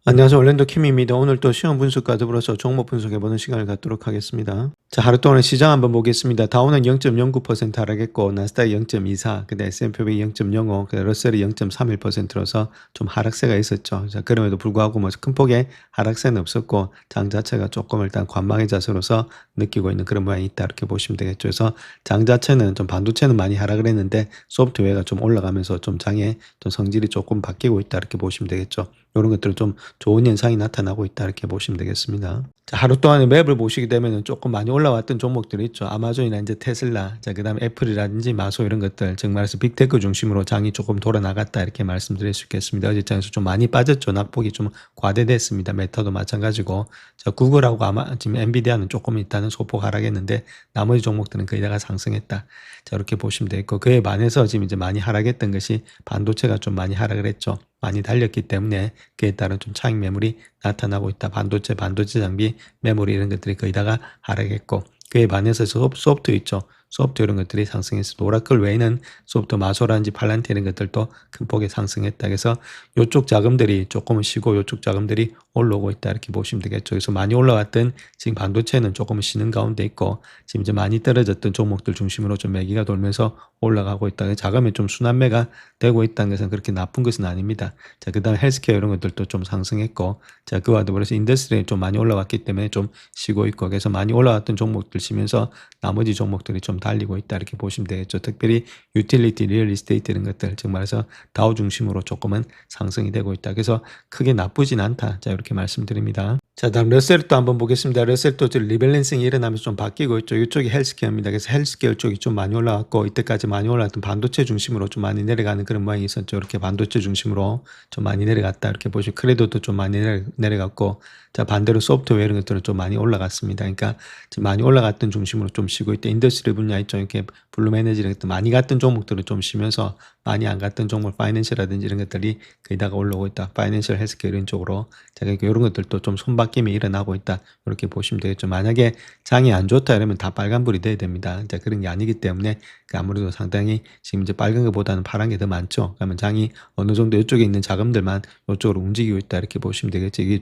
안녕하세요. 올랜도 킴입니다. 오늘 또 시험 분석과 더불어서 종목 분석해보는 시간을 갖도록 하겠습니다. 자, 하루 동안의 시장 한번 보겠습니다. 다우는 0.09% 하락했고, 나스닥이 0.24, 그다음 S&P 0.05, 그다음 러셀이 0.31%로서 좀 하락세가 있었죠. 자, 그럼에도 불구하고 뭐 큰 폭의 하락세는 없었고, 장 자체가 조금 일단 관망의 자세로서 느끼고 있는 그런 모양이 있다. 이렇게 보시면 되겠죠. 그래서 장 자체는 좀 반도체는 많이 하락을 했는데, 소프트웨어가 좀 올라가면서 좀 장의 좀 성질이 조금 바뀌고 있다. 이렇게 보시면 되겠죠. 이런 것들은 좀 좋은 현상이 나타나고 있다 이렇게 보시면 되겠습니다. 자, 하루 동안의 맵을 보시게 되면 조금 많이 올라왔던 종목들이 있죠. 아마존이나 이제 테슬라, 자, 그다음에 애플이라든지 마소 이런 것들, 즉 말해서 빅테크 중심으로 장이 조금 돌아 나갔다 이렇게 말씀드릴 수 있겠습니다. 어제 장에서 좀 많이 빠졌죠. 낙폭이 좀 과대됐습니다. 메타도 마찬가지고, 자, 구글하고 아마 지금 엔비디아는 조금 일단은 소폭 하락했는데 나머지 종목들은 거의 다가 상승했다. 자, 이렇게 보시면 되겠고, 그에 반해서 지금 이제 많이 하락했던 것이 반도체가 좀 많이 하락을 했죠. 많이 달렸기 때문에 그에 따른 좀 차익 매물이 나타나고 있다. 반도체 장비, 메모리 이런 것들이 거의 다가 하락했고, 그에 반해서 소프트 있죠. 소프트 이런 것들이 상승했습니다. 오라클 외에는 소프트 마소라든지 팔란티 이런 것들도 큰 폭의 상승했다. 그래서 이쪽 자금들이 조금은 쉬고 이쪽 자금들이 올라오고 있다. 이렇게 보시면 되겠죠. 그래서 많이 올라왔던 지금 반도체는 조금은 쉬는 가운데 있고, 지금 이제 많이 떨어졌던 종목들 중심으로 좀 매기가 돌면서 올라가고 있다. 자금이 좀 순환매가 되고 있다는 것은 그렇게 나쁜 것은 아닙니다. 자, 그 다음에 헬스케어 이런 것들도 좀 상승했고, 자, 그와 더불어서 인더스트리에 좀 많이 올라왔기 때문에 좀 쉬고 있고, 그래서 많이 올라왔던 종목들 쉬면서 나머지 종목들이 좀 달리고 있다. 이렇게 보시면 되겠죠. 특별히 유틸리티, 리얼 이스테이트 이런 것들, 즉 말해서 다우 중심으로 조금은 상승이 되고 있다. 그래서 크게 나쁘진 않다. 자, 이렇게 말씀드립니다. 자, 다음 러셀도 한번 보겠습니다. 러셀도 리밸런싱이 일어나면서 좀 바뀌고 있죠. 이쪽이 헬스케어입니다. 그래서 헬스케어 쪽이 좀 많이 올라왔고, 이때까지 많이 올라왔던 반도체 중심으로 좀 많이 내려가는 그런 모양이 있었죠. 이렇게 반도체 중심으로 좀 많이 내려갔다. 이렇게 보시면 크레도도 좀 많이 내려갔고, 자, 반대로 소프트웨어 이런 것들은 좀 많이 올라갔습니다. 그러니까 지금 많이 올라갔던 중심으로 좀 쉬고 있다. 인더스트리 분야 있죠. 이렇게 블룸 에너지 이런 것들 많이 갔던 종목들은 좀 쉬면서 많이 안 갔던 종목 파이낸셜이라든지 이런 것들이 거의다가 올라오고 있다. 파이낸셜 헬스케어 이런 쪽으로. 자, 그러니까 이런 것들도 좀 손바뀜이 일어나고 있다. 이렇게 보시면 되겠죠. 만약에 장이 안 좋다 이러면 다 빨간불이 돼야 됩니다. 자, 그런 게 아니기 때문에 아무래도 상당히 지금 이제 빨간 것보다는 파란 게 더 많죠. 그러면 장이 어느 정도 이쪽에 있는 자금들만 이쪽으로 움직이고 있다. 이렇게 보시면 되겠죠. 이게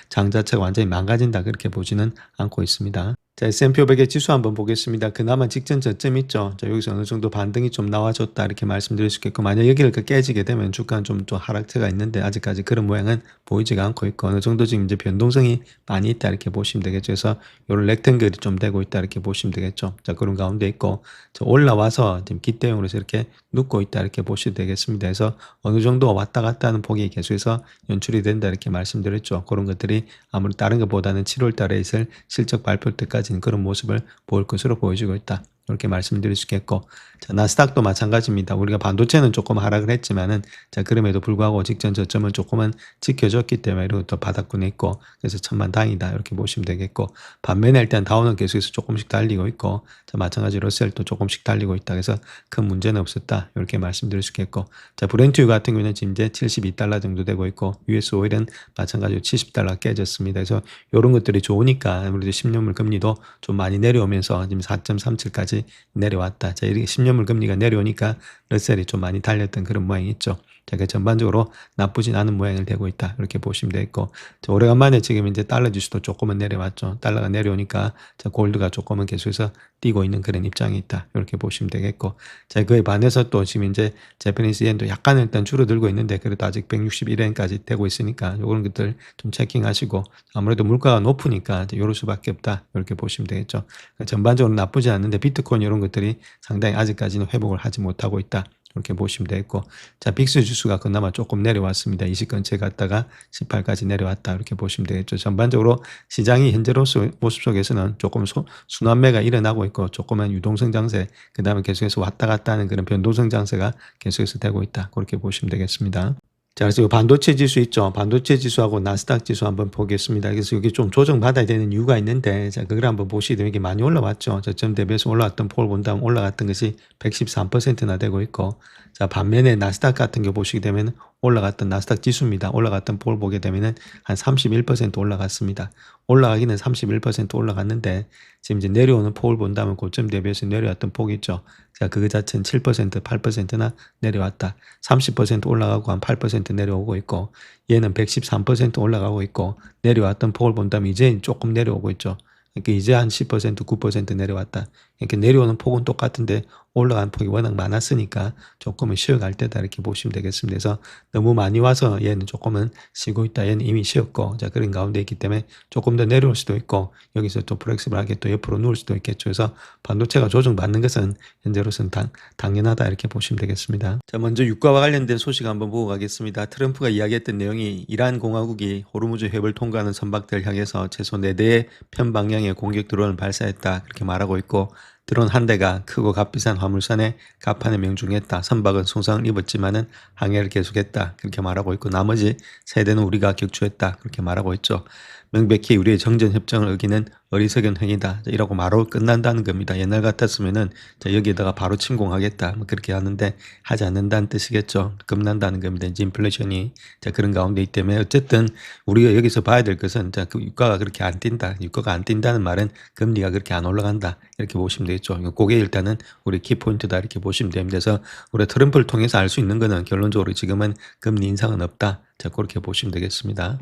장 자체가 완전히 망가진다. 그렇게 보지는 않고 있습니다. 자, S&P 500의 지수 한번 보겠습니다. 그나마 직전 저점 있죠. 자, 여기서 어느 정도 반등이 좀 나와줬다. 이렇게 말씀드릴 수 있겠고, 만약 여기를 깨지게 되면 주가는 좀 또 하락세가 있는데, 아직까지 그런 모양은 보이지가 않고 있고, 어느 정도 지금 이제 변동성이 많이 있다. 이렇게 보시면 되겠죠. 그래서 요런 렉탱글이 좀 되고 있다. 이렇게 보시면 되겠죠. 자, 그런 가운데 있고, 자, 올라와서 지금 기대용으로 이렇게 눕고 있다. 이렇게 보시면 되겠습니다. 그래서 어느 정도 왔다 갔다 하는 폭이 계속해서 연출이 된다. 이렇게 말씀드렸죠. 그런 것들이 아무리 다른 것보다는 7월 달에 있을 실적 발표 때까지 그런 모습을 보일 것으로 보여지고 있다. 이렇게 말씀드릴 수 있겠고, 자, 나스닥도 마찬가지입니다. 우리가 반도체는 조금 하락을 했지만은, 자, 그럼에도 불구하고 직전 저점은 조금은 지켜졌기 때문에 이런 또 바닥권에 있고, 그래서 천만다행이다. 이렇게 보시면 되겠고, 반면에 일단 다운은 계속해서 조금씩 달리고 있고, 자, 마찬가지로 러셀도 조금씩 달리고 있다. 그래서 큰 문제는 없었다. 이렇게 말씀드릴 수 있겠고, 자, 브렌트유 같은 경우는 지금 이제 72달러 정도 되고 있고, US 오일은 마찬가지로 70달러 깨졌습니다. 그래서 이런 것들이 좋으니까 아무래도 10년물 금리도 좀 많이 내려오면서 지금 4.37까지 내려왔다. 자, 이렇게 10년물 금리가 내려오니까 러셀이 좀 많이 달렸던 그런 모양이 있죠. 자, 그 전반적으로 나쁘진 않은 모양을 되고 있다. 이렇게 보시면 되겠고, 자, 오래간만에 지금 이제 달러 지수도 조금은 내려왔죠. 달러가 내려오니까 자, 골드가 조금은 계속해서 뛰고 있는 그런 입장이 있다. 이렇게 보시면 되겠고, 자, 그에 반해서 또 지금 이제 재패니스 엔도 약간 일단 줄어들고 있는데 그래도 아직 161엔까지 되고 있으니까 요런 것들 좀 체킹하시고, 아무래도 물가가 높으니까 요럴 수밖에 없다. 이렇게 보시면 되겠죠. 그러니까 전반적으로 나쁘지 않은데 비트코인 이런 것들이 상당히 아직까지는 회복을 하지 못하고 있다. 이렇게 보시면 되겠고, 자, 빅스 지수가 그나마 조금 내려왔습니다. 20 근처에 갔다가 18까지 내려왔다. 이렇게 보시면 되겠죠. 전반적으로 시장이 현재로서 모습 속에서는 조금 순환매가 일어나고 있고, 조금은 유동성 장세, 그 다음에 계속해서 왔다 갔다 하는 그런 변동성 장세가 계속해서 되고 있다. 그렇게 보시면 되겠습니다. 자, 그래서 반도체 지수 있죠. 반도체 지수하고 나스닥 지수 한번 보겠습니다. 그래서 여기 좀 조정받아야 되는 이유가 있는데, 자, 그걸 한번 보시게 되면 이게 많이 올라왔죠. 저점 대비해서 올라왔던 폭을 본 다음 올라갔던 것이 113%나 되고 있고, 자, 반면에 나스닥 같은 거 보시게 되면 올라갔던 나스닥 지수입니다. 올라갔던 폭을 보게 되면은 한 31% 올라갔습니다. 올라가기는 31% 올라갔는데 지금 이제 내려오는 폭을 본다면 고점 대비해서 내려왔던 폭이 있죠. 자, 그거 자체는 7%, 8%나 내려왔다. 30% 올라가고 한 8% 내려오고 있고 얘는 113% 올라가고 있고 내려왔던 폭을 본다면 이제 조금 내려오고 있죠. 그러니까 이제 한 10%, 9% 내려왔다. 이렇게 내려오는 폭은 똑같은데 올라간 폭이 워낙 많았으니까 조금은 쉬어갈 때다 이렇게 보시면 되겠습니다. 그래서 너무 많이 와서 얘는 조금은 쉬고 있다. 얘는 이미 쉬었고 자 그런 가운데 있기 때문에 조금 더 내려올 수도 있고 여기서 또 플렉시블하게 또 옆으로 누울 수도 있겠죠. 그래서 반도체가 조정받는 것은 현재로서는 당연하다 이렇게 보시면 되겠습니다. 자 먼저 유가와 관련된 소식 한번 보고 가겠습니다. 트럼프가 이야기했던 내용이 이란 공화국이 호르무즈 해협을 통과하는 선박들을 향해서 최소 4대의 편방향의 공격 드론을 발사했다 그렇게 말하고 있고 드론 한 대가 크고 값비싼 화물선에 갑판에 명중했다. 선박은 손상을 입었지만은 항해를 계속했다. 그렇게 말하고 있고 나머지 세 대는 우리가 격추했다. 그렇게 말하고 있죠. 명백히 우리의 정전협정을 어기는 어리석은 행위다. 이라고 말로 끝난다는 겁니다. 옛날 같았으면은 여기에다가 바로 침공하겠다. 뭐 그렇게 하는데 하지 않는다는 뜻이겠죠. 겁난다는 겁니다. 이제 인플레이션이 그런 가운데 있기 때문에 어쨌든 우리가 여기서 봐야 될 것은 그 유가가 그렇게 안 뛴다. 유가가 안 뛴다는 말은 금리가 그렇게 안 올라간다. 이렇게 보시면 되겠죠. 그게 일단은 우리 키포인트다. 이렇게 보시면 됩니다. 그래서 우리 트럼프를 통해서 알 수 있는 거는 결론적으로 지금은 금리 인상은 없다. 자, 그렇게 보시면 되겠습니다.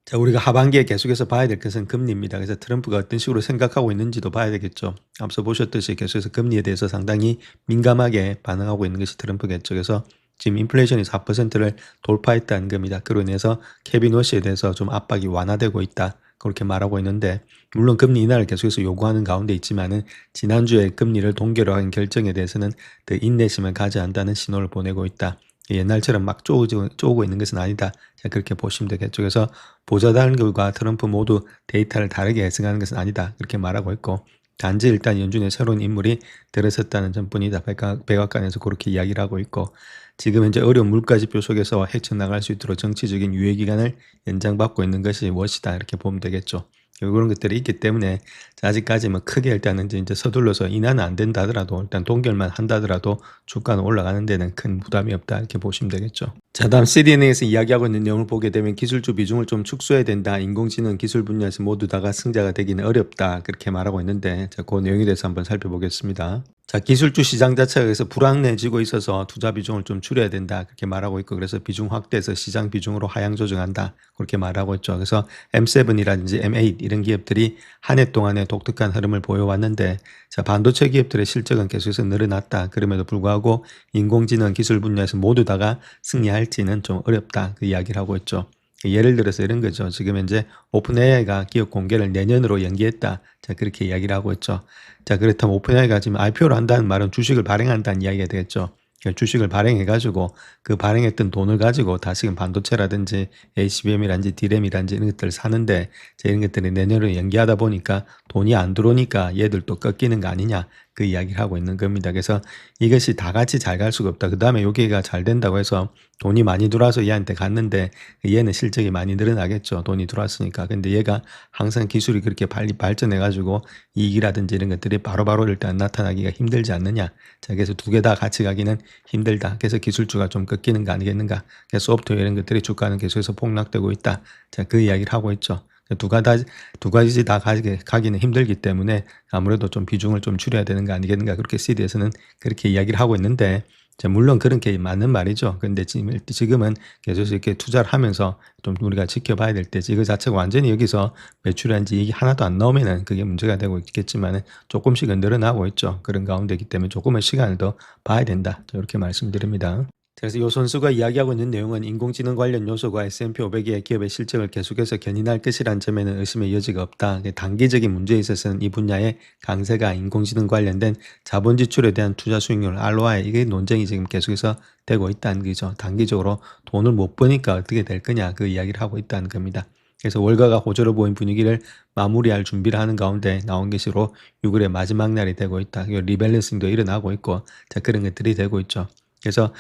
자, 우리가 하반기에 계속해서 봐야 될 것은 금리입니다. 그래서 트럼프가 어떤 식으로 생각하고 있는지도 봐야 되겠죠. 앞서 보셨듯이 계속해서 금리에 대해서 상당히 민감하게 반응하고 있는 것이 트럼프겠죠. 그래서 지금 인플레이션이 4%를 돌파했다는 겁니다. 그로 인해서 케빈 워시에 대해서 좀 압박이 완화되고 있다. 그렇게 말하고 있는데 물론 금리 인하를 계속해서 요구하는 가운데 있지만은 지난주에 금리를 동결로 한 결정에 대해서는 더 인내심을 가져야 한다는 신호를 보내고 있다. 옛날처럼 막 쪼고 있는 것은 아니다. 그렇게 보시면 되겠죠. 그래서 보좌관과 트럼프 모두 데이터를 다르게 해석하는 것은 아니다. 그렇게 말하고 있고 단지 일단 연준의 새로운 인물이 들어섰다는 점뿐이다. 백악관에서 그렇게 이야기를 하고 있고 지금 현재 어려운 물가지표 속에서 헤쳐나갈 수 있도록 정치적인 유예기간을 연장받고 있는 것이 워시다. 이렇게 보면 되겠죠. 그런 것들이 있기 때문에 아직까지 뭐 크게 일단은 이제 서둘러서 인하는 안 된다 하더라도 일단 동결만 한다 하더라도 주가는 올라가는 데는 큰 부담이 없다 이렇게 보시면 되겠죠. 자 다음 CDN에서 이야기하고 있는 내용을 보게 되면 기술주 비중을 좀 축소해야 된다. 인공지능 기술 분야에서 모두 다가 승자가 되기는 어렵다. 그렇게 말하고 있는데 자, 그 내용에 대해서 한번 살펴보겠습니다. 자 기술주 시장 자체가 그래서 불확실해지고 있어서 투자 비중을 좀 줄여야 된다. 그렇게 말하고 있고 그래서 비중 확대해서 시장 비중으로 하향 조정한다. 그렇게 말하고 있죠. 그래서 M7이라든지 M8 이런 기업들이 한 해 동안에 독특한 흐름을 보여왔는데 자 반도체 기업들의 실적은 계속해서 늘어났다. 그럼에도 불구하고 인공지능 기술 분야에서 모두 다가 승리할지는 좀 어렵다. 그 이야기를 하고 있죠. 예를 들어서 이런 거죠. 지금 현재 오픈 AI가 기업 공개를 내년으로 연기했다. 자 그렇게 이야기를 하고 있죠. 자 그렇다면 오픈 AI가 지금 IPO를 한다는 말은 주식을 발행한다는 이야기가 되겠죠. 주식을 발행해가지고 그 발행했던 돈을 가지고 다시금 반도체라든지 HBM이라든지 DRAM이라든지 이런 것들을 사는데 이런 것들이 내년으로 연기하다 보니까 돈이 안 들어오니까 얘들도 꺾이는 거 아니냐 그 이야기를 하고 있는 겁니다. 그래서 이것이 다 같이 잘 갈 수가 없다. 그 다음에 여기가 잘 된다고 해서 돈이 많이 들어와서 얘한테 갔는데 얘는 실적이 많이 늘어나겠죠. 돈이 들어왔으니까. 근데 얘가 항상 기술이 그렇게 빨리 발전해가지고 이익이라든지 이런 것들이 바로바로 일단 나타나기가 힘들지 않느냐. 자, 그래서 두 개 다 같이 가기는 힘들다. 그래서 기술주가 좀 꺾이는 거 아니겠는가. 그래서 소프트웨어 이런 것들이 주가는 계속해서 폭락되고 있다. 자, 그 이야기를 하고 있죠. 두 가지 다 가기는 힘들기 때문에 아무래도 좀 비중을 좀 줄여야 되는 거 아니겠는가. 그렇게 CD에서는 그렇게 이야기를 하고 있는데 물론 그런 게 맞는 말이죠. 근데 지금은 계속 이렇게 투자를 하면서 좀 우리가 지켜봐야 될 때, 이거 자체가 완전히 여기서 매출한 지 이게 하나도 안 나오면은 그게 문제가 되고 있겠지만은 조금씩은 늘어나고 있죠. 그런 가운데이기 때문에 조금의 시간을 더 봐야 된다. 이렇게 말씀드립니다. 그래서 이 선수가 이야기하고 있는 내용은 인공지능 관련 요소가 S&P 500의 기업의 실적을 계속해서 견인할 것이라는 점에는 의심의 여지가 없다. 단기적인 문제에 있어서는 이 분야의 강세가 인공지능 관련된 자본 지출에 대한 투자 수익률 ROI 이게 논쟁이 지금 계속해서 되고 있다는 거죠. 단기적으로 돈을 못 버니까 어떻게 될 거냐 그 이야기를 하고 있다는 겁니다. 그래서 월가가 호조로 보인 분위기를 마무리할 준비를 하는 가운데 나온 것으로 6월의 마지막 날이 되고 있다. 리밸런싱도 일어나고 있고 그런 것들이 되고 있죠. 그래서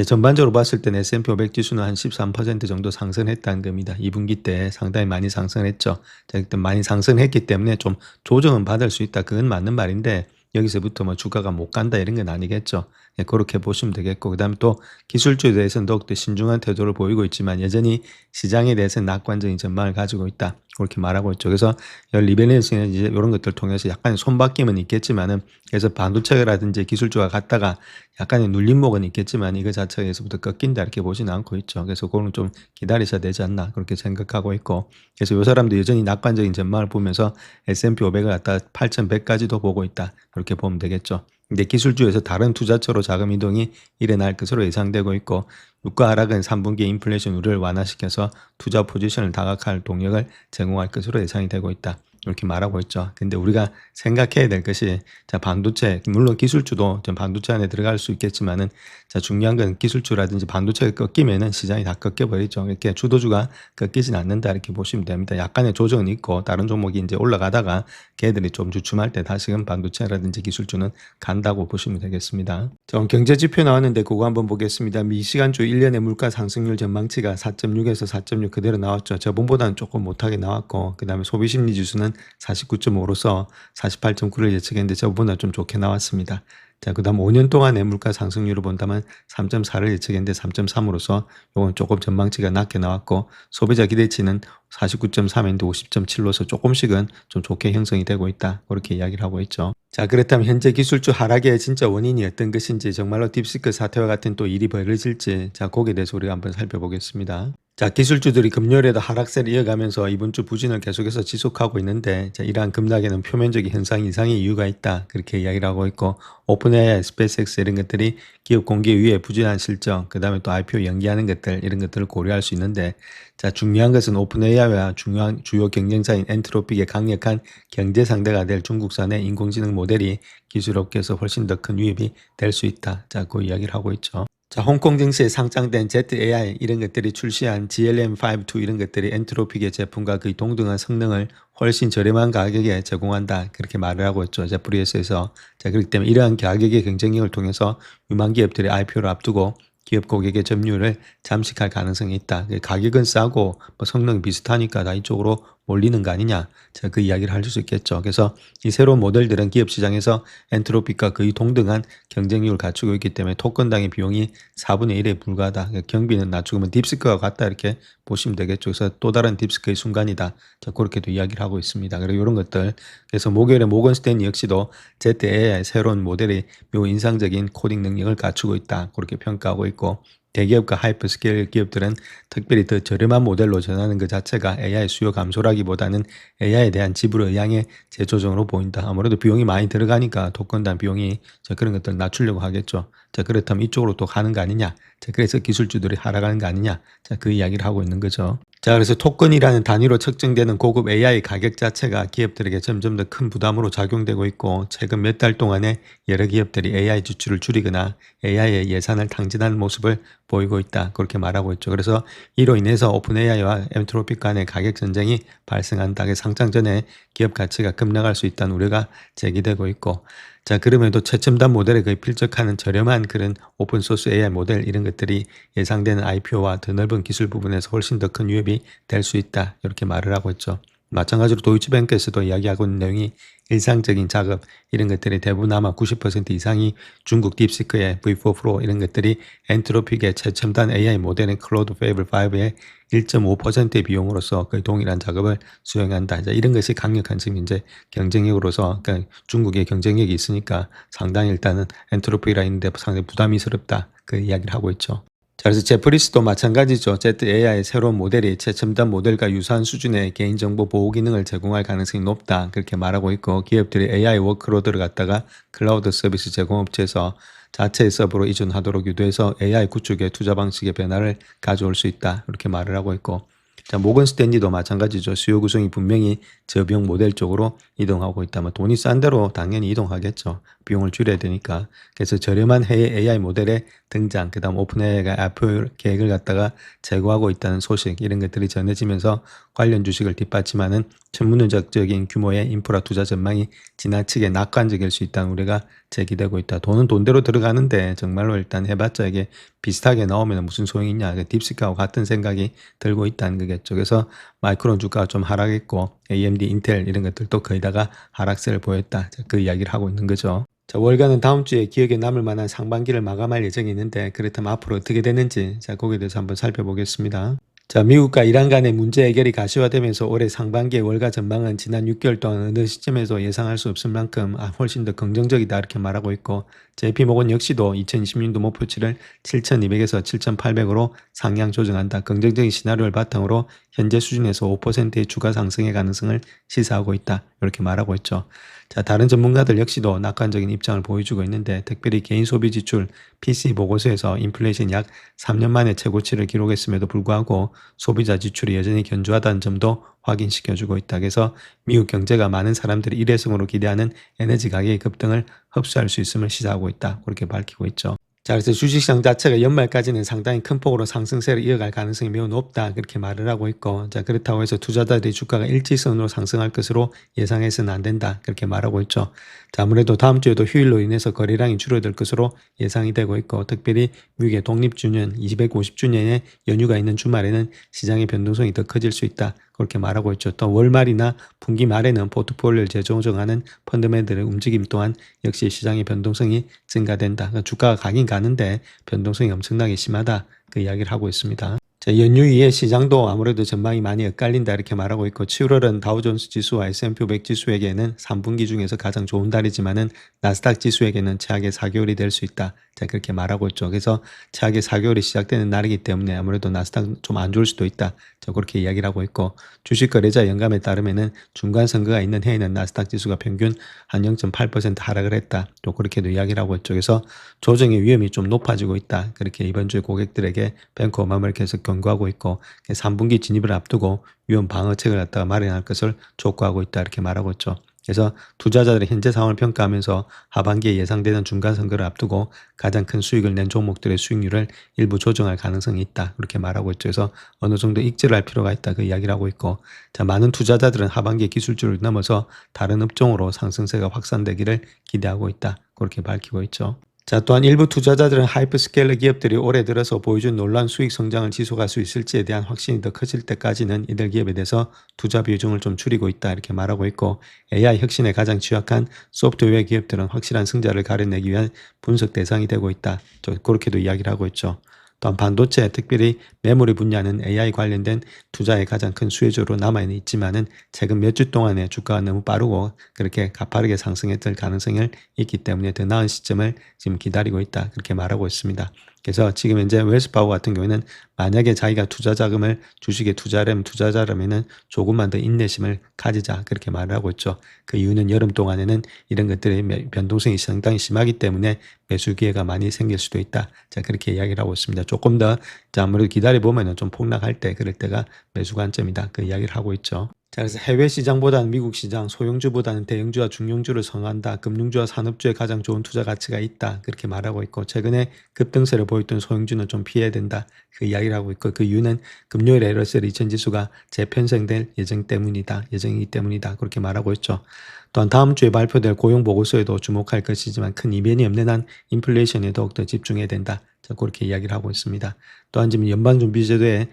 전반적으로 봤을 때는 S&P 500 지수는 한 13% 정도 상승했다는 겁니다. 2분기 때 상당히 많이 상승했죠. 일단 많이 상승했기 때문에 좀 조정은 받을 수 있다. 그건 맞는 말인데 여기서부터 뭐 주가가 못 간다 이런 건 아니겠죠. 예, 그렇게 보시면 되겠고, 그다음에 또 기술주에 대해서는 더욱더 신중한 태도를 보이고 있지만 여전히 시장에 대해서는 낙관적인 전망을 가지고 있다. 그렇게 말하고 있죠. 그래서 리밸런스는 이제 이런 것들 통해서 약간의 손바뀜은 있겠지만은, 그래서 반도체라든지 기술주가 갔다가 약간의 눌림목은 있겠지만 이거 자체에서부터 꺾인다 이렇게 보지는 않고 있죠. 그래서 그거는 좀 기다리셔야 되지 않나 그렇게 생각하고 있고, 그래서 이 사람도 여전히 낙관적인 전망을 보면서 S&P 500을 갖다 8,100까지도 보고 있다 그렇게 보면 되겠죠. 근데 기술주에서 다른 투자처로 자금 이동이 일어날 것으로 예상되고 있고, 유가 하락은 3분기 인플레이션 우려를 완화시켜서 투자 포지션을 다각화할 동력을 제공할 것으로 예상이 되고 있다. 이렇게 말하고 있죠. 근데 우리가 생각해야 될 것이, 자, 반도체, 물론 기술주도 좀 반도체 안에 들어갈 수 있겠지만은, 자, 중요한 건 기술주라든지 반도체가 꺾이면은 시장이 다 꺾여버리죠. 이렇게 주도주가 꺾이진 않는다 이렇게 보시면 됩니다. 약간의 조정은 있고 다른 종목이 이제 올라가다가 걔들이 좀 주춤할 때 다시금 반도체라든지 기술주는 간다고 보시면 되겠습니다. 자, 경제 지표 나왔는데 그거 한번 보겠습니다. 미시간주 1년의 물가 상승률 전망치가 4.6에서 4.6 그대로 나왔죠. 저번보다는 조금 못하게 나왔고, 그 다음에 소비심리 지수는 49.5로서 48.9를 예측했는데 저번보다 좀 좋게 나왔습니다. 자, 그 다음 5년 동안의 물가 상승률을 본다면 3.4를 예측했는데 3.3으로서 요건 조금 전망치가 낮게 나왔고, 소비자 기대치는 49.3인데 50.7로서 조금씩은 좀 좋게 형성이 되고 있다 그렇게 이야기를 하고 있죠. 자, 그렇다면 현재 기술주 하락의 진짜 원인이 어떤 것인지, 정말로 딥시크 사태와 같은 또 일이 벌어질지, 자, 거기에 대해서 우리가 한번 살펴보겠습니다. 자, 기술주들이 금요일에도 하락세를 이어가면서 이번 주 부진을 계속해서 지속하고 있는데, 자, 이러한 급락에는 표면적인 현상 이상의 이유가 있다 그렇게 이야기를 하고 있고, 오픈AI, 스페이스X 이런 것들이 기업 공개 위에 부진한 실적, 그 다음에 또 IPO 연기하는 것들 이런 것들을 고려할 수 있는데, 자, 중요한 것은 오픈AI와 중요한 주요 경쟁사인 엔트로픽의 강력한 경제 상대가 될 중국산의 인공지능 모델이 기술업계에서 훨씬 더 큰 위협이 될 수 있다. 자, 그 이야기를 하고 있죠. 자, 홍콩 증시에 상장된 ZAI 이런 것들이 출시한 GLM5-2 이런 것들이 엔트로픽의 제품과 거의 동등한 성능을 훨씬 저렴한 가격에 제공한다 그렇게 말을 하고 있죠. 제프리에스에서. 자, 그렇기 때문에 이러한 가격의 경쟁력을 통해서 유망 기업들이 IPO를 앞두고 기업 고객의 점유율을 잠식할 가능성이 있다. 가격은 싸고 뭐 성능 비슷하니까 다 이쪽으로 몰리는 거 아니냐. 자, 그 이야기를 할 수 있겠죠. 그래서 이 새로운 모델들은 기업 시장에서 엔트로픽과 거의 동등한 경쟁력을 갖추고 있기 때문에 토건당의 비용이 4분의 1에 불과하다. 경비는 낮추면 딥시크와 같다 이렇게 보시면 되겠죠. 그래서 또 다른 딥시크의 순간이다. 자, 그렇게도 이야기를 하고 있습니다. 그리고 이런 것들. 그래서 목요일에 모건 스탠리 역시도 ZAI 새로운 모델이 매우 인상적인 코딩 능력을 갖추고 있다. 그렇게 평가하고 있고, 대기업과 하이퍼스케일 기업들은 특별히 더 저렴한 모델로 전하는 것 자체가 AI 수요 감소라기보다는 AI에 대한 지불 의향의 재조정으로 보인다. 아무래도 비용이 많이 들어가니까 토건당 비용이, 자, 그런 것들 낮추려고 하겠죠. 자, 그렇다면 이쪽으로 또 가는 거 아니냐. 자, 그래서 기술주들이 하락하는 거 아니냐. 자, 그 이야기를 하고 있는 거죠. 자, 그래서 토건이라는 단위로 측정되는 고급 AI 가격 자체가 기업들에게 점점 더 큰 부담으로 작용되고 있고, 최근 몇 달 동안에 여러 기업들이 AI 지출을 줄이거나 AI의 예산을 탕진하는 모습을 보이고 있다. 그렇게 말하고 있죠. 그래서 이로 인해서 오픈 AI와 엔트로픽 간의 가격 전쟁이 발생한다. 상장 전에 기업 가치가 급락할 수 있다는 우려가 제기되고 있고, 자, 그럼에도 최첨단 모델에 거의 필적하는 저렴한 그런 오픈소스 AI 모델 이런 것들이 예상되는 IPO와 더 넓은 기술 부분에서 훨씬 더 큰 위협이 될 수 있다. 이렇게 말을 하고 있죠. 마찬가지로 도이치뱅크에서도 이야기하고 있는 내용이 일상적인 작업 이런 것들이 대부분 아마 90% 이상이 중국 딥시크의 V4 프로 이런 것들이 엔트로픽의 최첨단 AI 모델인 클로드 페이블 5의 1.5%의 비용으로서 거의 동일한 작업을 수행한다. 이런 것이 강력한 지금 이제 경쟁력으로서, 그러니까 중국의 경쟁력이 있으니까 상당히 일단은 엔트로픽이라 있는데 상당히 부담이스럽다. 그 이야기를 하고 있죠. 자, 그래서 제프리스도 마찬가지죠. ZAI의 새로운 모델이 최첨단 모델과 유사한 수준의 개인정보 보호 기능을 제공할 가능성이 높다. 그렇게 말하고 있고, 기업들이 AI 워크로드를 갖다가 클라우드 서비스 제공업체에서 자체 서버로 이전하도록 유도해서 AI 구축의 투자 방식의 변화를 가져올 수 있다. 이렇게 말을 하고 있고, 자, 모건 스탠리도 마찬가지죠. 수요 구성이 분명히 저비용 모델 쪽으로 이동하고 있다면 돈이 싼 대로 당연히 이동하겠죠. 비용을 줄여야 되니까. 그래서 저렴한 해외 AI 모델의 등장, 그 다음 오픈 AI가 IPO 계획을 갖다가 제고하고 있다는 소식, 이런 것들이 전해지면서 관련 주식을 뒷받침하는 천문학적인 규모의 인프라 투자 전망이 지나치게 낙관적일 수 있다는 우려가 제기되고 있다. 돈은 돈대로 들어가는데 정말로 일단 해봤자 이게 비슷하게 나오면 무슨 소용이 있냐. 딥시크하고 같은 생각이 들고 있다는 거겠죠. 그래서 마이크론 주가가 좀 하락했고 AMD, 인텔 이런 것들도 거의 다가 하락세를 보였다. 그 이야기를 하고 있는 거죠. 자, 월가는 다음 주에 기억에 남을 만한 상반기를 마감할 예정이 있는데 그렇다면 앞으로 어떻게 되는지 거기에 대해서 한번 살펴보겠습니다. 자, 미국과 이란 간의 문제 해결이 가시화되면서 올해 상반기의 월가 전망은 지난 6개월 동안 어느 시점에서 예상할 수 없을 만큼 훨씬 더 긍정적이다 이렇게 말하고 있고 JP모건 역시도 2020년도 목표치를 7,200에서 7,800으로 상향 조정한다. 긍정적인 시나리오를 바탕으로 현재 수준에서 5%의 주가 상승의 가능성을 시사하고 있다. 이렇게 말하고 있죠. 자, 다른 전문가들 역시도 낙관적인 입장을 보여주고 있는데 특별히 개인 소비 지출 PC 보고서에서 인플레이션이 약 3년 만에 최고치를 기록했음에도 불구하고 소비자 지출이 여전히 견조하다는 점도 확인시켜주고 있다. 그래서 미국 경제가 많은 사람들이 일회성으로 기대하는 에너지 가격의 급등을 흡수할 수 있음을 시사하고 있다. 그렇게 밝히고 있죠. 자, 그래서 주식시장 자체가 연말까지는 상당히 큰 폭으로 상승세를 이어갈 가능성이 매우 높다. 그렇게 말을 하고 있고, 자, 그렇다고 해서 투자자들의 주가가 일직선으로 상승할 것으로 예상해서는 안 된다. 그렇게 말하고 있죠. 자, 아무래도 다음 주에도 휴일로 인해서 거래량이 줄어들 것으로 예상이 되고 있고, 특별히 미국의 독립주년 250주년의 연휴가 있는 주말에는 시장의 변동성이 더 커질 수 있다. 그렇게 말하고 있죠. 또 월말이나 분기 말에는 포트폴리오를 재조정하는 펀드맨들의 움직임 또한 역시 시장의 변동성이 증가된다. 그러니까 주가가 가긴 가는데 변동성이 엄청나게 심하다. 그 이야기를 하고 있습니다. 자, 연휴 이에 시장도 아무래도 전망이 많이 엇갈린다 이렇게 말하고 있고 7월은 다우존스 지수와 S&P 500 지수에게는 3분기 중에서 가장 좋은 달이지만은 나스닥 지수에게는 최악의 4개월이 될 수 있다. 자, 그렇게 말하고 있죠. 그래서 최악의 4개월이 시작되는 날이기 때문에 아무래도 나스닥 좀 안 좋을 수도 있다. 자, 그렇게 이야기를 하고 있고 주식 거래자 연감에 따르면은 중간 선거가 있는 해에는 나스닥 지수가 평균 한 0.8% 하락을 했다. 또 그렇게도 이야기를 하고 있죠. 그래서 조정의 위험이 좀 높아지고 있다. 그렇게 이번 주에 고객들에게 뱅크 오브 아메리카에서 경고하고 있고 3분기 진입을 앞두고 위험 방어책을 갖다가 마련할 것을 촉구하고 있다. 이렇게 말하고 있죠. 그래서 투자자들의 현재 상황을 평가하면서 하반기에 예상되는 중간 선거를 앞두고 가장 큰 수익을 낸 종목들의 수익률을 일부 조정할 가능성이 있다. 그렇게 말하고 있죠. 그래서 어느 정도 익절할 필요가 있다. 그 이야기를 하고 있고 자, 많은 투자자들은 하반기에 기술주를 넘어서 다른 업종으로 상승세가 확산되기를 기대하고 있다. 그렇게 밝히고 있죠. 자, 또한 일부 투자자들은 하이퍼스케일러 기업들이 올해 들어서 보여준 놀라운 수익 성장을 지속할 수 있을지에 대한 확신이 더 커질 때까지는 이들 기업에 대해서 투자 비중을 좀 줄이고 있다 이렇게 말하고 있고 AI 혁신에 가장 취약한 소프트웨어 기업들은 확실한 승자를 가려내기 위한 분석 대상이 되고 있다. 그렇게도 이야기를 하고 있죠. 또한 반도체, 특별히 메모리 분야는 AI 관련된 투자의 가장 큰 수혜주로 남아있지만은 최근 몇 주 동안에 주가가 너무 빠르고 그렇게 가파르게 상승했을 가능성이 있기 때문에 더 나은 시점을 지금 기다리고 있다. 그렇게 말하고 있습니다. 그래서 지금 현재 웰스파고 같은 경우에는 만약에 자기가 투자 자금을 주식에 투자하려면 투자자라면은 조금만 더 인내심을 가지자 그렇게 말을 하고 있죠. 그 이유는 여름 동안에는 이런 것들의 변동성이 상당히 심하기 때문에 매수 기회가 많이 생길 수도 있다. 자, 그렇게 이야기를 하고 있습니다. 조금 더 아무래도 기다려 보면은 좀 폭락할 때 그럴 때가 매수 관점이다. 그 이야기를 하고 있죠. 자, 그래서 해외 시장보다는 미국 시장, 소형주보다는 대형주와 중형주를 선호한다. 금융주와 산업주에 가장 좋은 투자 가치가 있다. 그렇게 말하고 있고 최근에 급등세를 보였던 소형주는 좀 피해야 된다. 그 이야기를 하고 있고 그 이유는 금요일에 러셀 2000 지수가 재편성될 예정이기 때문이다. 그렇게 말하고 있죠. 또한 다음 주에 발표될 고용 보고서에도 주목할 것이지만 큰 이변이 없는 한 인플레이션에 더욱더 집중해야 된다. 자, 그렇게 이야기를 하고 있습니다. 또한 지금 연방준비제도의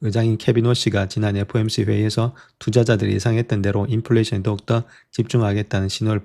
의장인 케빈 워시가 지난 FOMC 회의에서 투자자들이 예상했던 대로 인플레이션에 더욱더 집중하겠다는 신호를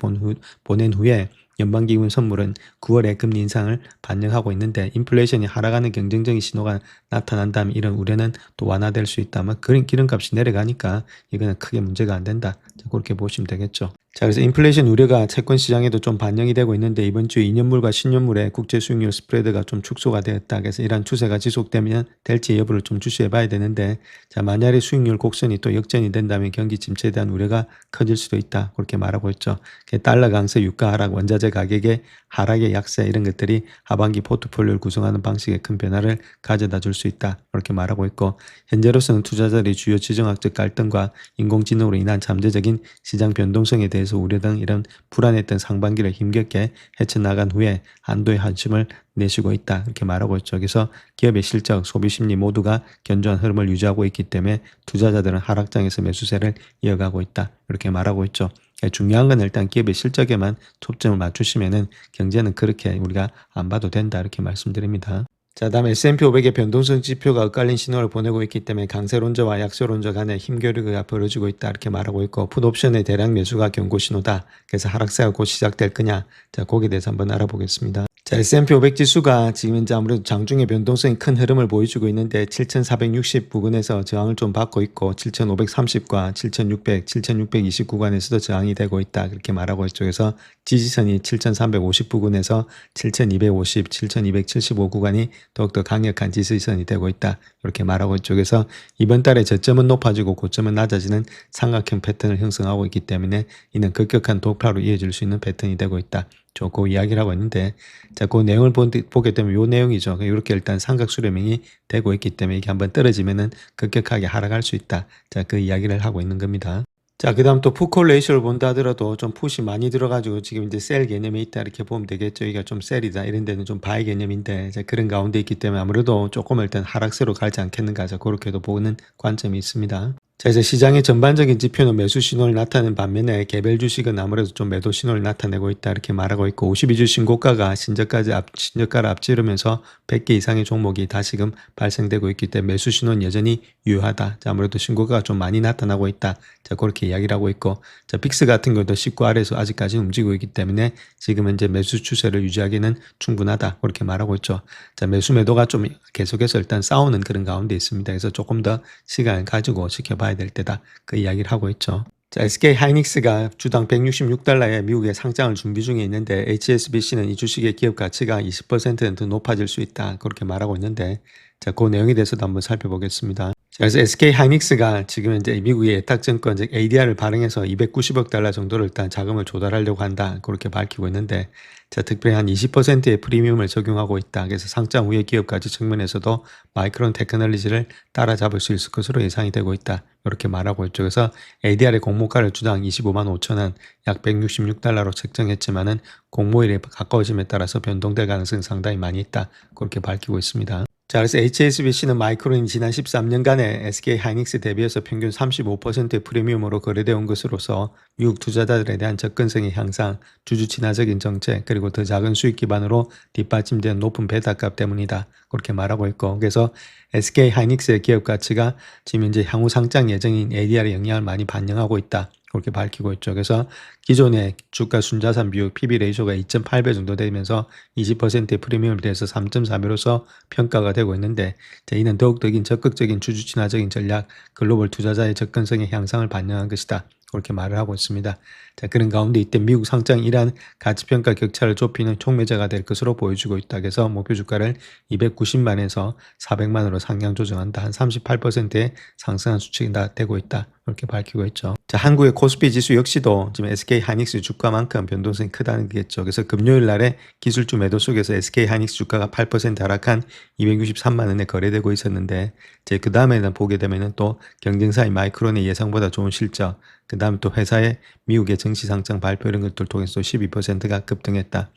보낸 후에 연방기금 선물은 9월에 금리 인상을 반영하고 있는데 인플레이션이 하락하는 경쟁적인 신호가 나타난다면 이런 우려는 또 완화될 수 있다면 기름값이 내려가니까 이거는 크게 문제가 안 된다. 그렇게 보시면 되겠죠. 자, 그래서 인플레이션 우려가 채권 시장에도 좀 반영이 되고 있는데 이번 주 2년물과 10년물의 국제 수익률 스프레드가 좀 축소가 되었다. 그래서 이러한 추세가 지속되면 될지 여부를 좀 주시해 봐야 되는데 자, 만약에 수익률 곡선이 또 역전이 된다면 경기 침체에 대한 우려가 커질 수도 있다. 그렇게 말하고 있죠. 달러 강세, 유가 하락, 원자재 가격의 하락의 약세 이런 것들이 하반기 포트폴리오를 구성하는 방식에 큰 변화를 가져다 줄 수 있다. 그렇게 말하고 있고 현재로서는 투자자들이 주요 지정학적 갈등과 인공지능으로 인한 잠재적인 시장 변동성에 대해서 우려 등 이런 불안했던 상반기를 힘겹게 헤쳐나간 후에 한도의 한심을 내쉬고 있다. 이렇게 말하고 있죠. 그래서 기업의 실적, 소비 심리 모두가 견조한 흐름을 유지하고 있기 때문에 투자자들은 하락장에서 매수세를 이어가고 있다. 이렇게 말하고 있죠. 중요한 건 일단 기업의 실적에만 초점을 맞추시면은 경제는 그렇게 우리가 안 봐도 된다. 이렇게 말씀드립니다. 자, 다음에 S&P 500의 변동성 지표가 엇갈린 신호를 보내고 있기 때문에 강세론자와 약세론자 간의 힘겨루기가 벌어지고 있다. 이렇게 말하고 있고 풋옵션의 대량 매수가 경고 신호다. 그래서 하락세가 곧 시작될 거냐. 자, 거기에 대해서 한번 알아보겠습니다. 자, S&P 500 지수가 지금 이제 아무래도 장중에 변동성이 큰 흐름을 보여주고 있는데 7460 부근에서 저항을 좀 받고 있고 7530과 7600, 7620 구간에서도 저항이 되고 있다. 그렇게 말하고 있죠. 그래서 지지선이 7350 부근에서 7250, 7275 구간이 더욱더 강력한 지지선이 되고 있다. 이렇게 말하고 있죠. 그래서 이번 달에 저점은 높아지고 고점은 낮아지는 삼각형 패턴을 형성하고 있기 때문에 이는 급격한 돌파로 이어질 수 있는 패턴이 되고 있다. 그 이야기를 하고 있는데, 자, 그 내용을 보게 되면 요 내용이죠. 이렇게 일단 삼각 수렴이 되고 있기 때문에 이게 한번 떨어지면은 급격하게 하락할 수 있다. 자, 그 이야기를 하고 있는 겁니다. 자, 그 다음 또 풋콜 레이쇼를 본다 하더라도 좀 풋이 많이 들어가지고 지금 이제 셀 개념이 있다 이렇게 보면 되겠죠. 이게 좀 셀이다 이런 데는 좀 바이 개념인데, 자, 그런 가운데 있기 때문에 아무래도 조금 일단 하락세로 가지 않겠는가. 자, 그렇게도 보는 관점이 있습니다. 자, 이제 시장의 전반적인 지표는 매수 신호를 나타내는 반면에 개별 주식은 아무래도 좀 매도 신호를 나타내고 있다 이렇게 말하고 있고 52주 신고가가 신저가를 앞지르면서 100개 이상의 종목이 다시금 발생되고 있기 때문에 매수 신호는 여전히 유효하다. 자, 아무래도 신고가가 좀 많이 나타나고 있다. 자, 그렇게 이야기를 하고 있고, 자, 빅스 같은 경우도 19 아래에서 아직까지 움직이고 있기 때문에 지금은 이제 매수 추세를 유지하기는 충분하다. 그렇게 말하고 있죠. 자, 매수 매도가 좀 계속해서 일단 싸우는 그런 가운데 있습니다. 그래서 조금 더 시간을 가지고 지켜봐야 될 때다. 그 이야기를 하고 있죠. 자, SK 하이닉스가 주당 166달러에 미국에 상장을 준비 중에 있는데 HSBC는 이 주식의 기업 가치가 20%는 더 높아질 수 있다. 그렇게 말하고 있는데, 자, 그 내용에 대해서도 한번 살펴보겠습니다. 그래서 SK 하이닉스가 지금 이제 미국의 예탁증권 즉 ADR을 발행해서 290억 달러 정도를 일단 자금을 조달하려고 한다. 그렇게 밝히고 있는데, 자, 특별히 한 20%의 프리미엄을 적용하고 있다. 그래서 상장 후의 기업 가치 측면에서도 마이크론 테크놀로지를 따라잡을 수 있을 것으로 예상이 되고 있다. 이렇게 말하고 있죠. 그래서 ADR의 공모가를 주당 25만 5천 원, 약 166달러로 책정했지만은 공모일에 가까워짐에 따라서 변동될 가능성이 상당히 많이 있다. 그렇게 밝히고 있습니다. 자, 그래서 HSBC는 마이크론이 지난 13년간의 SK 하이닉스 대비해서 평균 35%의 프리미엄으로 거래되어 온 것으로서 미국 투자자들에 대한 접근성의 향상, 주주 친화적인 정책, 그리고 더 작은 수익 기반으로 뒷받침된 높은 베타값 때문이다. 그렇게 말하고 있고, 그래서 SK 하이닉스의 기업 가치가 지금 이제 향후 상장 예정인 ADR의 영향을 많이 반영하고 있다. 그렇게 밝히고 있죠. 그래서 기존의 주가 순자산 비율 PB 레이쇼가 2.8배 정도 되면서 20%의 프리미엄에 대해서 3.4배로서 평가가 되고 있는데, 이는 더욱더 적극적인 주주 친화적인 전략, 글로벌 투자자의 접근성의 향상을 반영한 것이다. 그렇게 말을 하고 있습니다. 자, 그런 가운데 이때 미국 상장 이란 가치평가 격차를 좁히는 촉매제가 될 것으로 보여지고 있다. 그래서 목표 주가를 290만에서 400만으로 상향 조정한다. 한 38%의 상승한 수치가 되고 있다. 그렇게 밝히고 있죠. 자, 한국의 코스피 지수 역시도 지금 SK 하이닉스 주가만큼 변동성이 크다는 거겠죠. 그래서 금요일 날에 기술주 매도 속에서 SK 하이닉스 주가가 8% 하락한 263만 원에 거래되고 있었는데, 그 다음에는 보게 되면은 또 경쟁사인 마이크론의 예상보다 좋은 실적, 그 다음에 또 회사의 미국의 정시상장 발표 이런 것들 통해서 12%가 급등했다.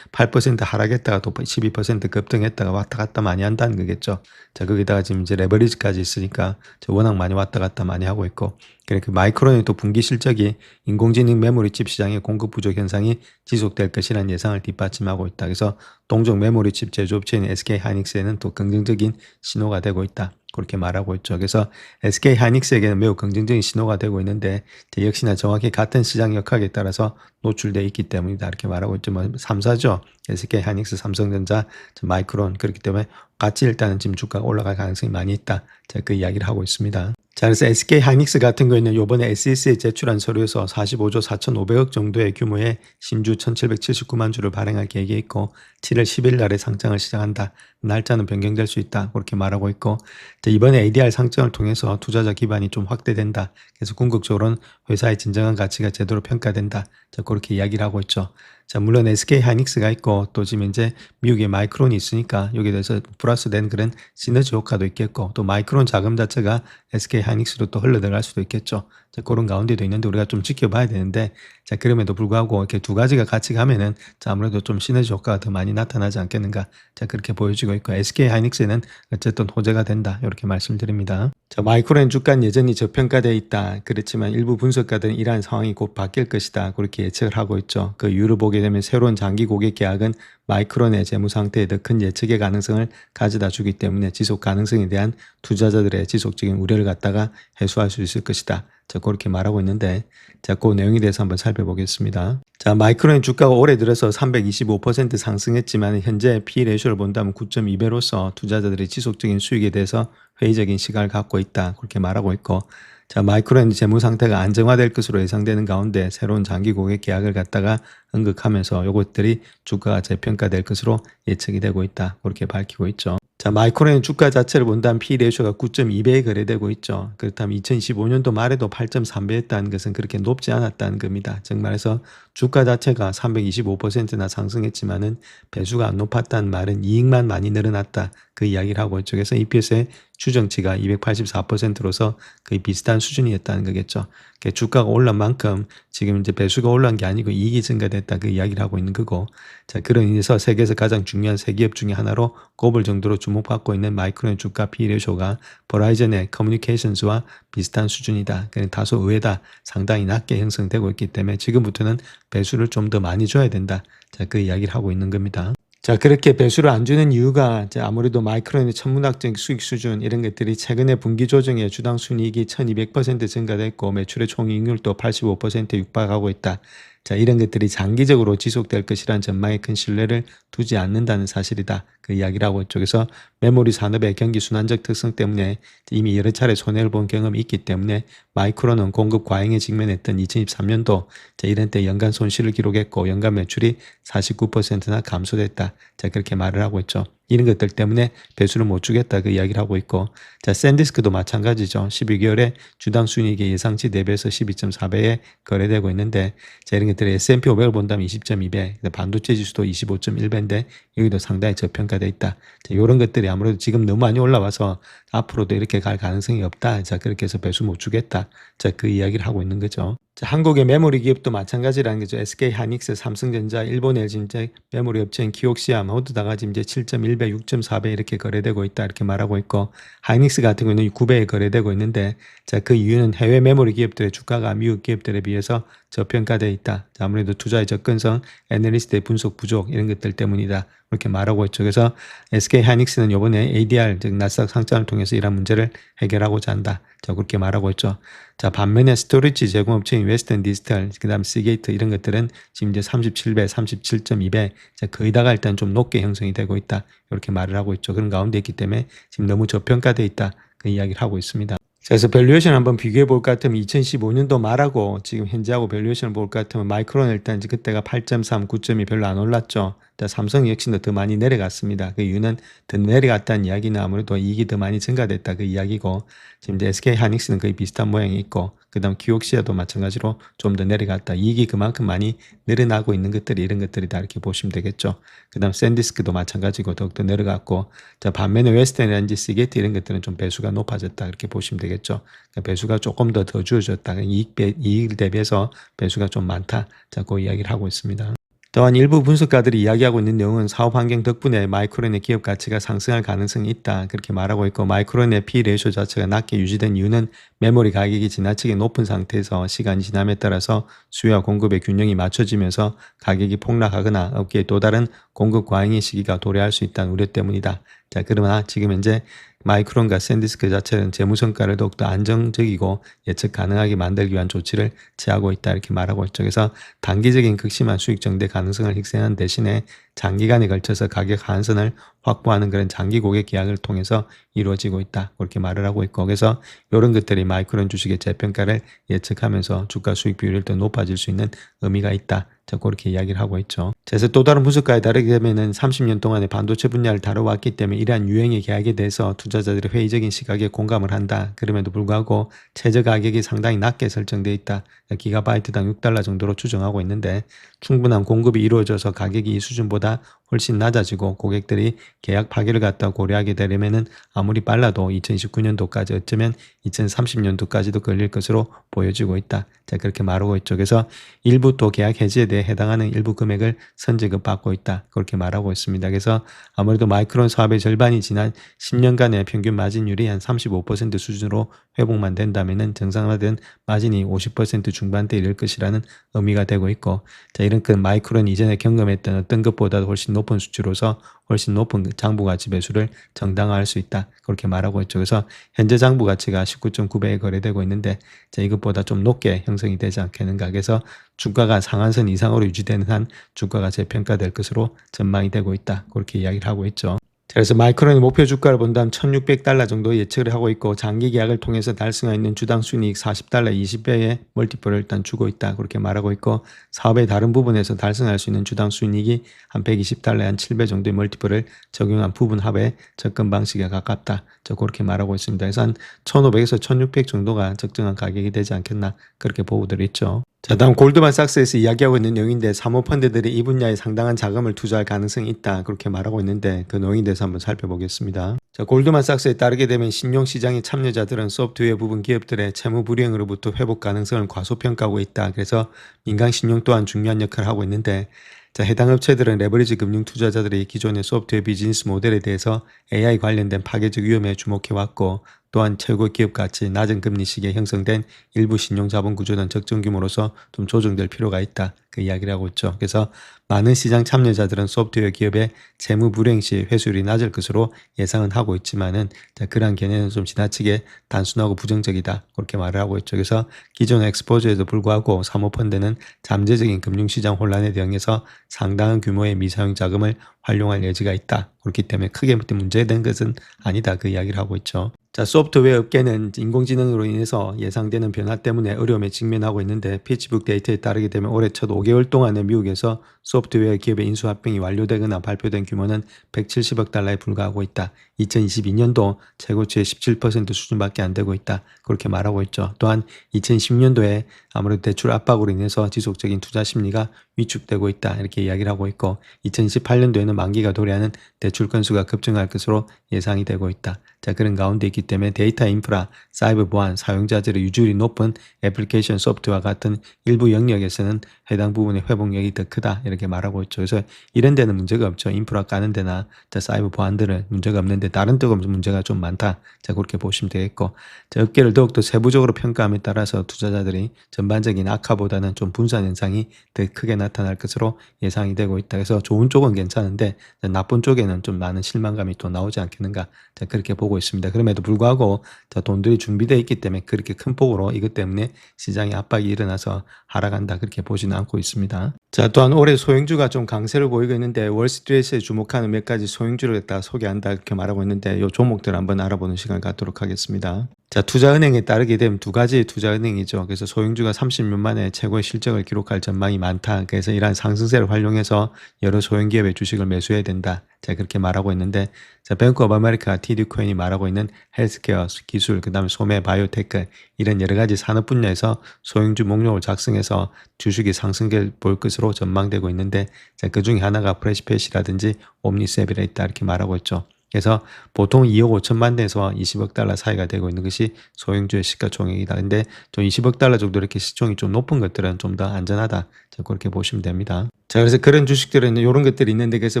8% 하락했다가 또 12% 급등했다가 왔다 갔다 많이 한다는 거겠죠. 자, 거기다가 지금 이제 레버리지까지 있으니까 워낙 많이 왔다 갔다 많이 하고 있고, 그러니까 마이크론의 또 분기 실적이 인공지능 메모리 칩 시장의 공급 부족 현상이 지속될 것이라는 예상을 뒷받침하고 있다. 그래서 동종 메모리 칩 제조업체인 SK 하이닉스에는 또 긍정적인 신호가 되고 있다. 그렇게 말하고 있죠. 그래서 SK 하이닉스에게는 매우 긍정적인 신호가 되고 있는데, 역시나 정확히 같은 시장 역학에 따라서 노출되어 있기 때문이다. 이렇게 말하고 있죠. 3사죠. SK 하이닉스, 삼성전자, 마이크론. 그렇기 때문에 같이 일단은 지금 주가가 올라갈 가능성이 많이 있다. 자, 그 이야기를 하고 있습니다. 자, 그래서 SK 하이닉스 같은 경우에는 이번에 SEC에 제출한 서류에서 45조 4,500억 정도의 규모의 신주 1,779만 주를 발행할 계획이 있고 7월 10일 날에 상장을 시작한다. 날짜는 변경될 수 있다. 그렇게 말하고 있고, 이번에 ADR 상장을 통해서 투자자 기반이 좀 확대된다. 그래서 궁극적으로는 회사의 진정한 가치가 제대로 평가된다. 자, 그렇게 이야기를 하고 있죠. 자, 물론 SK 하이닉스가 있고 또 지금 이제 미국에 마이크론이 있으니까 여기에 대해서 플러스된 그런 시너지 효과도 있겠고 또 마이크론 자금 자체가 SK 하이닉스로 또 흘러들어갈 수도 있겠죠. 자, 그런 가운데도 있는데 우리가 좀 지켜봐야 되는데 자, 그럼에도 불구하고 이렇게 두 가지가 같이 가면은 자, 아무래도 좀 시너지 효과가 더 많이 나타나지 않겠는가. 자, 그렇게 보여지고 있고 SK 하이닉스는 어쨌든 호재가 된다. 이렇게 말씀드립니다. 자, 마이크론 주가는 여전히 저평가되어 있다. 그렇지만 일부 분석가들은 이러한 상황이 곧 바뀔 것이다. 그렇게 예측을 하고 있죠. 그 이유를 보게 되면 새로운 장기 고객 계약은 마이크론의 재무 상태에 더 큰 예측의 가능성을 가져다 주기 때문에 지속 가능성에 대한 투자자들의 지속적인 우려를 갖다가 해소할 수 있을 것이다. 자, 그렇게 말하고 있는데 자, 그 내용에 대해서 한번 살펴보겠습니다. 자, 마이크론의 주가가 올해 들어서 325% 상승했지만 현재 P 레이쇼를 본다면 9.2배로서 투자자들의 지속적인 수익에 대해서 회의적인 시각을 갖고 있다. 그렇게 말하고 있고 자, 마이크론 재무 상태가 안정화될 것으로 예상되는 가운데 새로운 장기 고객 계약을 갖다가 언급하면서 이것들이 주가가 재평가될 것으로 예측이 되고 있다. 그렇게 밝히고 있죠. 자, 마이크론의 주가 자체를 본다면 P 레이쇼가 9.2배에 거래되고 있죠. 그렇다면 2015년도 말에도 8.3배였다는 것은 그렇게 높지 않았다는 겁니다. 즉 말해서 주가 자체가 325%나 상승했지만은 배수가 안 높았다는 말은 이익만 많이 늘어났다. 그 이야기를 하고 있죠. 그래서 EPS의 추정치가 284%로서 거의 비슷한 수준이었다는 거겠죠. 주가가 올란 만큼 지금 이제 배수가 올란 게 아니고 이익이 증가됐다. 그 이야기를 하고 있는 거고. 자, 그런 의미에서 세계에서 가장 중요한 세 기업 중에 하나로 꼽을 정도로 주목받고 있는 마이크론의 주가 P 레이쇼가 버라이즌의 커뮤니케이션스와 비슷한 수준이다. 그냥 다소 의외다. 상당히 낮게 형성되고 있기 때문에 지금부터는 배수를 좀 더 많이 줘야 된다. 자, 그 이야기를 하고 있는 겁니다. 자, 그렇게 배수를 안 주는 이유가 아무래도 마이크론의 천문학적 수익 수준 이런 것들이 최근에 분기 조정에 주당 순이익이 1200% 증가됐고 매출의 총이익률도 85%에 육박하고 있다. 자, 이런 것들이 장기적으로 지속될 것이란 전망에 큰 신뢰를 두지 않는다는 사실이다. 그 이야기를 하고 이쪽에서 메모리 산업의 경기 순환적 특성 때문에 이미 여러 차례 손해를 본 경험이 있기 때문에 마이크론은 공급 과잉에 직면했던 2023년도 이런 때 연간 손실을 기록했고 연간 매출이 49%나 감소됐다. 자, 그렇게 말을 하고 있죠. 이런 것들 때문에 배수를 못 주겠다 그 이야기를 하고 있고 자, 샌디스크도 마찬가지죠. 12개월에 주당 순이익이 예상치 대비해서 12.4배에 거래되고 있는데 자, 이런 것들이 S&P 500을 본다면 20.2배, 반도체 지수도 25.1배인데 여기도 상당히 저평가되어 있다. 자, 이런 것들이 아무래도 지금 너무 많이 올라와서 앞으로도 이렇게 갈 가능성이 없다. 자, 그렇게 해서 배수 못 주겠다. 자, 그 이야기를 하고 있는 거죠. 자, 한국의 메모리 기업도 마찬가지라는 거죠. SK 하이닉스, 삼성전자, 일본 LG 이제 메모리 업체인 키옥시아 모두 다 같이 이제 7.1배, 6.4배 이렇게 거래되고 있다 이렇게 말하고 있고 하이닉스 같은 경우는 9배에 거래되고 있는데 자, 그 이유는 해외 메모리 기업들의 주가가 미국 기업들에 비해서 저평가되어 있다. 자, 아무래도 투자의 접근성, 애널리스트의 분석 부족 이런 것들 때문이다. 그렇게 말하고 있죠. 그래서 SK 하이닉스는 이번에 ADR 즉 나스닥 상장을 통해서 이런 문제를 해결하고자 한다. 자, 그렇게 말하고 있죠. 자, 반면에 스토리지 제공업체인 웨스턴 디지털, 그다음 시게이트 이런 것들은 지금 이제 37배, 37.2배, 자, 거의 다가 일단 좀 높게 형성이 되고 있다. 이렇게 말을 하고 있죠. 그런 가운데 있기 때문에 지금 너무 저평가되어 있다. 그 이야기를 하고 있습니다. 자, 그래서 밸류에이션 한번 비교해 볼 것 같으면 2015년도 말하고 지금 현재하고 밸류에이션을 볼 것 같으면 마이크론 일단 이제 그때가 8.3, 9.2 별로 안 올랐죠. 자, 삼성 역시도 더 많이 내려갔습니다. 그 이유는 더 내려갔다는 이야기는 아무래도 이익이 더 많이 증가됐다 그 이야기고 지금 이제 SK 하이닉스는 거의 비슷한 모양이 있고 그다음 키옥시아도 마찬가지로 좀 더 내려갔다. 이익이 그만큼 많이 늘어나고 있는 것들이 이런 것들이다 이렇게 보시면 되겠죠. 그다음 샌디스크도 마찬가지고 더욱더 내려갔고 자, 반면에 웨스턴이라든지 시게이트 이런 것들은 좀 배수가 높아졌다 이렇게 보시면 되겠죠. 그러니까 배수가 조금 더 주어졌다. 이익 대비해서 배수가 좀 많다. 자, 그 이야기를 하고 있습니다. 또한 일부 분석가들이 이야기하고 있는 내용은 사업 환경 덕분에 마이크론의 기업 가치가 상승할 가능성이 있다. 그렇게 말하고 있고 마이크론의 P 레이쇼 자체가 낮게 유지된 이유는 메모리 가격이 지나치게 높은 상태에서 시간이 지남에 따라서 수요와 공급의 균형이 맞춰지면서 가격이 폭락하거나 업계의 또 다른 공급 과잉의 시기가 도래할 수 있다는 우려 때문이다. 자, 그러나 지금 현재 마이크론과 샌디스크 자체는 재무성과를 더욱더 안정적이고 예측 가능하게 만들기 위한 조치를 취하고 있다 이렇게 말하고 있죠. 그래서 단기적인 극심한 수익 정대 가능성을 희생한 대신에 장기간에 걸쳐서 가격 하한선을 확보하는 그런 장기 고객 계약을 통해서 이루어지고 있다. 그렇게 말을 하고 있고 그래서 이런 것들이 마이크론 주식의 재평가를 예측하면서 주가 수익 비율이 더 높아질 수 있는 의미가 있다. 자, 그렇게 이야기를 하고 있죠. 그래서 또 다른 분석가에 따르게 되면은 30년 동안에 반도체 분야를 다뤄왔기 때문에 이러한 유행의 계약에 대해서 투자자들의 회의적인 시각에 공감을 한다. 그럼에도 불구하고 최저 가격이 상당히 낮게 설정되어 있다. 기가바이트당 $6 정도로 추정하고 있는데 충분한 공급이 이루어져서 가격이 이 수준보다 훨씬 낮아지고 고객들이 계약 파기를 갖다 고려하게 되려면은 아무리 빨라도 2029년도까지 어쩌면 2030년도까지도 걸릴 것으로 보여지고 있다. 자, 그렇게 말하고 있죠. 그래서 일부 또 계약 해지에 대해 해당하는 일부 금액을 선제급 받고 있다. 그렇게 말하고 있습니다. 그래서 아무래도 마이크론 사업의 절반이 지난 10년간의 평균 마진율이 한 35% 수준으로 회복만 된다면은 정상화된 마진이 50% 중반대에 이를 것이라는 의미가 되고 있고, 자, 이런 그 마이크론 이전에 경험했던 어떤 것보다도 훨씬 높은 수치로서 훨씬 높은 장부 가치 배수를 정당화할 수 있다. 그렇게 말하고 있죠. 그래서 현재 장부 가치가 19.9배에 거래되고 있는데, 자, 이것보다 좀 높게 형성이 되지 않겠는가. 그래서 주가가 상한선 이상으로 유지되는 한 주가가 재평가될 것으로 전망이 되고 있다. 그렇게 이야기를 하고 있죠. 그래서 마이크론의 목표 주가를 본다면 $1,600 정도 예측을 하고 있고, 장기 계약을 통해서 달성할 있는 주당 순이익 $40 20배의 멀티플을 일단 주고 있다. 그렇게 말하고 있고, 사업의 다른 부분에서 달성할 수 있는 주당 순이익이 한 $120에 한 7배 정도의 멀티플을 적용한 부분 합의 접근 방식에 가깝다. 그렇게 말하고 있습니다. 그래서 한 1,500에서 1,600 정도가 적정한 가격이 되지 않겠나, 그렇게 보고들이 있죠. 자, 다음 골드만삭스에서 이야기하고 있는 내용인데, 사모펀드들이 이 분야에 상당한 자금을 투자할 가능성이 있다. 그렇게 말하고 있는데 그 내용에 대해서 한번 살펴보겠습니다. 자, 골드만삭스에 따르게 되면 신용시장의 참여자들은 소프트웨어 부분 기업들의 채무 불이행으로부터 회복 가능성을 과소평가하고 있다. 그래서 민간 신용 또한 중요한 역할을 하고 있는데, 자, 해당 업체들은 레버리지 금융 투자자들의 기존의 소프트웨어 비즈니스 모델에 대해서 AI 관련된 파괴적 위험에 주목해왔고, 또한 최고 기업 가치, 낮은 금리 시기에 형성된 일부 신용 자본 구조는 적정 규모로서 좀 조정될 필요가 있다. 그 이야기를 하고 있죠. 그래서 많은 시장 참여자들은 소프트웨어 기업의 재무 불이행 시 회수율이 낮을 것으로 예상은 하고 있지만은, 그러한 견해는 좀 지나치게 단순하고 부정적이다. 그렇게 말을 하고 있죠. 그래서 기존 엑스포저에도 불구하고 사모펀드는 잠재적인 금융시장 혼란에 대응해서 상당한 규모의 미사용 자금을 활용할 여지가 있다. 그렇기 때문에 크게 문제된 것은 아니다. 그 이야기를 하고 있죠. 자, 소프트웨어 업계는 인공지능으로 인해서 예상되는 변화 때문에 어려움에 직면하고 있는데, 피치북 데이터에 따르게 되면 올해 첫 5개월 동안에 미국에서 소프트웨어 기업의 인수합병이 완료되거나 발표된 규모는 $170억 불과하고 있다. 2022년도 최고치의 17% 수준밖에 안 되고 있다. 그렇게 말하고 있죠. 또한 2010년도에 아무래도 대출 압박으로 인해서 지속적인 투자 심리가 위축되고 있다. 이렇게 이야기를 하고 있고, 2018년도에는 만기가 도래하는 대출 건수가 급증할 것으로 예상이 되고 있다. 자, 그런 가운데 있기 때문에 데이터 인프라, 사이버 보안, 사용자들의 유지율이 높은 애플리케이션 소프트와 같은 일부 영역에서는 해당 부분의 회복력이 더 크다. 이렇게 말하고 있죠. 그래서 이런 데는 문제가 없죠. 인프라 까는 데나 사이버 보안들은 문제가 없는데 다른 쪽은 문제가 좀 많다. 자, 그렇게 보시면 되겠고, 자, 업계를 더욱더 세부적으로 평가함에 따라서 투자자들이 전반적인 악화보다는 좀 분산 현상이 더 크게 나타날 것으로 예상이 되고 있다. 그래서 좋은 쪽은 괜찮은데 나쁜 쪽에는 좀 많은 실망감이 또 나오지 않겠는가. 자, 그렇게 보고 있습니다. 그럼에도 불구하고 자, 돈들이 준비되어 있기 때문에 그렇게 큰 폭으로 이것 때문에 시장에 압박이 일어나서 하락한다. 그렇게 보지는 않고 있습니다. 자, 또한 올해 소형주가 좀 강세를 보이고 있는데, 월스트리트에 주목하는 몇 가지 소형주를 갖다 소개한다. 이렇게 말하고 있는데, 이 종목들 한번 알아보는 시간 갖도록 하겠습니다. 자, 투자은행에 따르게 되면 두 가지의 투자은행이죠. 그래서 소형주가 30년 만에 최고의 실적을 기록할 전망이 많다. 그래서 이러한 상승세를 활용해서 여러 소형기업의 주식을 매수해야 된다. 자, 그렇게 말하고 있는데, 자, 뱅크 오브 아메리카 TD 코인이 말하고 있는 헬스케어, 기술, 그 다음에 소매, 바이오테크 이런 여러 가지 산업 분야에서 소형주 목록을 작성해서 주식이 상승을 볼 것으로 전망되고 있는데, 자, 그 중에 하나가 프레시팻이라든지 옴니셉이라 있다. 이렇게 말하고 있죠. 그래서 보통 2억 5천만 대에서 $20억 사이가 되고 있는 것이 소형주의 시가총액이다. 근데 좀 $20억 정도 이렇게 시총이 좀 높은 것들은 좀 더 안전하다. 자, 그렇게 보시면 됩니다. 자, 그래서 그런 주식들은 이런 것들이 있는데, 그래서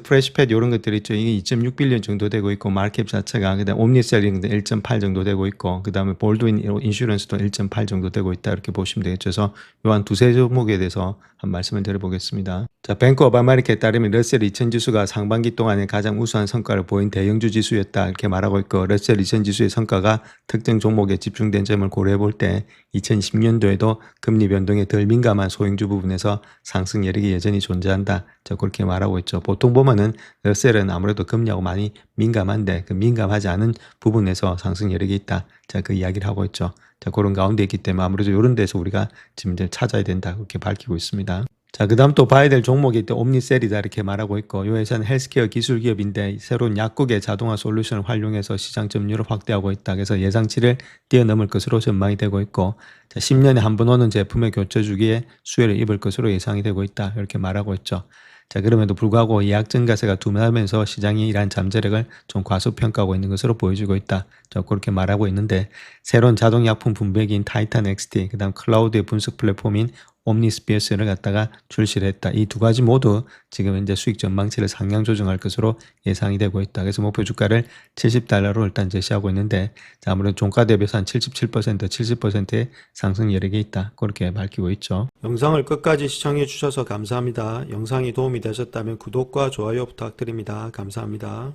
프레시팻 이런 것들이 있죠. 이게 2.6 빌리언 정도 되고 있고, 마켓 자체가 그다음 옴니셀링 1.8 정도 되고 있고, 그다음에 볼드윈 인슈런스도 1.8 정도 되고 있다. 이렇게 보시면 되겠죠. 그래서 요한 두세 종목에 대해서 한 말씀을 드려보겠습니다. 자, 뱅크 오브 아메리카에 따르면 러셀 2000 지수가 상반기 동안에 가장 우수한 성과를 보인 대형주 지수였다. 이렇게 말하고 있고, 러셀 2000 지수의 성과가 특정 종목에 집중된 점을 고려해 볼 때 2010년도에도 금리 변동에 덜 민감한 소형주 부분에서 상승 여력이 여전히 존재한다. 자, 그렇게 말하고 있죠. 보통 보면은 러셀은 아무래도 금리하고 많이 민감한데 그 민감하지 않은 부분에서 상승 여력이 있다. 자, 그 이야기를 하고 있죠. 자, 그런 가운데 있기 때문에 아무래도 이런 데서 우리가 지금 이제 찾아야 된다. 그렇게 밝히고 있습니다. 자, 그 다음 또 봐야 될 종목이 또 옴니셀이다 이렇게 말하고 있고, 이 회사는 헬스케어 기술 기업인데 새로운 약국의 자동화 솔루션을 활용해서 시장 점유율을 확대하고 있다. 그래서 예상치를 뛰어넘을 것으로 전망이 되고 있고, 자, 10년에 한 번 오는 제품의 교체 주기에 수혜를 입을 것으로 예상이 되고 있다. 이렇게 말하고 있죠. 자, 그럼에도 불구하고 예약 증가세가 둔화하면서 시장이 이러한 잠재력을 좀 과소평가하고 있는 것으로 보여지고 있다. 자, 그렇게 말하고 있는데, 새로운 자동약품 분배기인 타이탄 XT, 그 다음 클라우드의 분석 플랫폼인 옴니스피어스를 갖다가 출시를 했다. 이 두 가지 모두 지금 현재 수익 전망치를 상향 조정할 것으로 예상이 되고 있다. 그래서 목표 주가를 70달러로 일단 제시하고 있는데, 자, 아무래도 종가 대비해서 한 77%, 70%의 상승 여력이 있다. 그렇게 밝히고 있죠. 영상을 끝까지 시청해 주셔서 감사합니다. 영상이 도움이 되셨다면 구독과 좋아요 부탁드립니다. 감사합니다.